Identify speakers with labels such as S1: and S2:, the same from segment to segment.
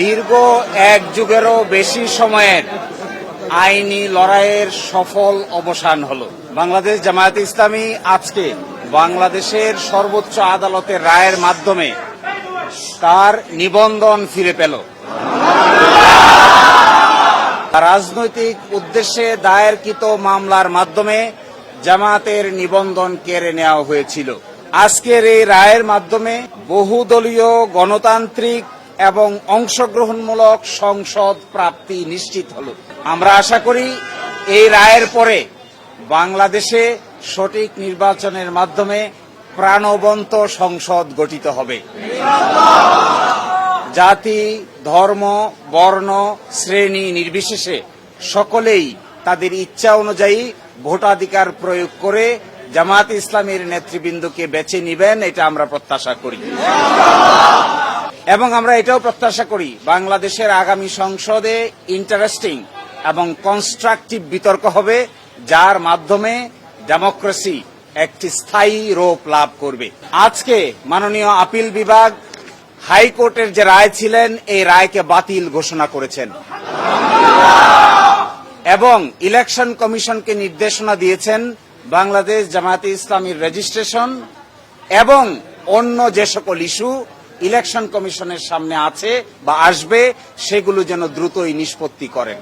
S1: দীর্ঘ এক যুগেরও বেশি সময়ের আইনি লড়াইয়ের সফল অবসান হলো। বাংলাদেশ জামায়াতে ইসলামী আজকে বাংলাদেশের সর্বোচ্চ আদালতের রায়ের মাধ্যমে তার নিবন্ধন ফিরে পেল। রাজনৈতিক উদ্দেশ্যে দায়েরকৃত মামলার মাধ্যমে জামায়াতের নিবন্ধন কেড়ে নেওয়া হয়েছিল। আজকের এই রায়ের মাধ্যমে বহুদলীয় গণতান্ত্রিক এবং অংশগ্রহণমূলক সংসদ প্রাপ্তি নিশ্চিত হল। আমরা আশা করি এই রায়ের পরে বাংলাদেশে সঠিক নির্বাচনের মাধ্যমে প্রাণবন্ত সংসদ গঠিত হবে। জাতি, ধর্ম, বর্ণ, শ্রেণী নির্বিশেষে সকলেই তাদের ইচ্ছা অনুযায়ী ভোটাধিকার প্রয়োগ করে জামায়াতে ইসলামীর নেতৃবৃন্দকে বেছে নিবেন, এটা আমরা প্রত্যাশা করি। এবং আমরা এটাও প্রত্যাশা করি বাংলাদেশের আগামী সংসদে ইন্টারেস্টিং এবং কনস্ট্রাকটিভ বিতর্ক হবে, যার মাধ্যমে ডেমোক্রেসি একটি স্থায়ী রূপ লাভ করবে। আজকে মাননীয় আপিল বিভাগ হাইকোর্টের যে রায় ছিলেন এই রায়কে বাতিল ঘোষণা করেছেন এবং ইলেকশন কমিশনকে নির্দেশনা দিয়েছেন বাংলাদেশ জামায়াতে ইসলামীর রেজিস্ট্রেশন এবং অন্য যে সকল ইস্যু ইলেকশন কমিশনের সামনে আছে বা আসবে সেগুলো যেন দ্রুতই নিষ্পত্তি করেন।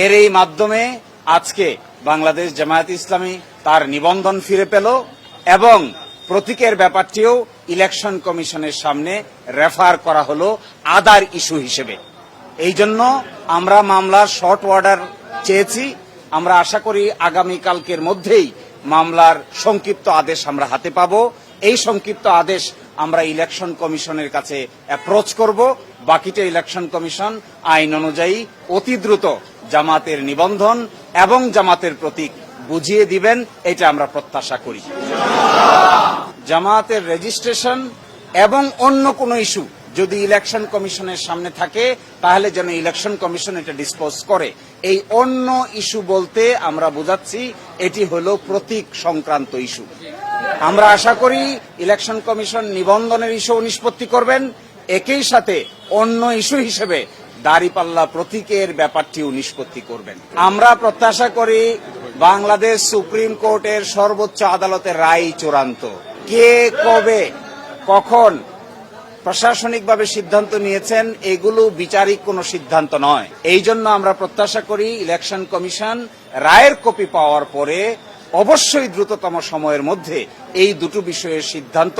S1: এর এই মাধ্যমে আজকে বাংলাদেশ জামায়াতে ইসলামী তার নিবন্ধন ফিরে পেল এবং প্রতীকের ব্যাপারটিও ইলেকশন কমিশনের সামনে রেফার করা হলো আদার ইস্যু হিসেবে। এই জন্য আমরা মামলার শর্ট অর্ডার চেয়েছি। আমরা আশা করি আগামীকালকের মধ্যেই মামলার সংক্ষিপ্ত আদেশ আমরা হাতে পাব। এই সংক্ষিপ্ত আদেশ আমরা ইলেকশন কমিশনের কাছে অ্যাপ্রোচ করব। বাকিটা ইলেকশন কমিশন আইন অনুযায়ী অতি দ্রুত জামাতের নিবন্ধন এবং জামাতের প্রতীক বুঝিয়ে দিবেন, এটা আমরা প্রত্যাশা করি। জামাতের রেজিস্ট্রেশন এবং অন্য কোনো ইস্যু যদি ইলেকশন কমিশনের সামনে থাকে তাহলে যেন ইলেকশন কমিশন এটা ডিসপোজ করে। এই অন্য ইস্যু বলতে আমরা বোঝাচ্ছি এটি হলো প্রতীক সংক্রান্ত ইস্যু। আমরা আশা করি ইলেকশন কমিশন নিবন্ধনের ইস্যু নিষ্পত্তি করবেন, একই সাথে অন্য ইস্যু হিসেবে দাঁড়িপাল্লা প্রতীকের ব্যাপারটিও নিষ্পত্তি করবেন। আমরা প্রত্যাশা করি বাংলাদেশ সুপ্রিম কোর্টের সর্বোচ্চ আদালতের রায় চূড়ান্ত। কে কবে কখন প্রশাসনিকভাবে সিদ্ধান্ত নিয়েছেন এগুলো বিচারিক কোনো সিদ্ধান্ত নয়। এই জন্য আমরা প্রত্যাশা করি ইলেকশন কমিশন রায়ের কপি পাওয়ার পরে অবশ্যই দ্রুততম সময়ের মধ্যে এই দুটো বিষয়ের সিদ্ধান্ত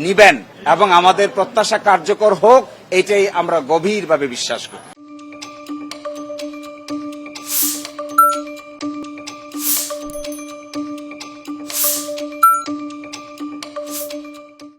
S1: নিবেন এবং আমাদের প্রত্যাশা কার্যকর হোক, এটাই আমরা গভীরভাবে বিশ্বাস করি।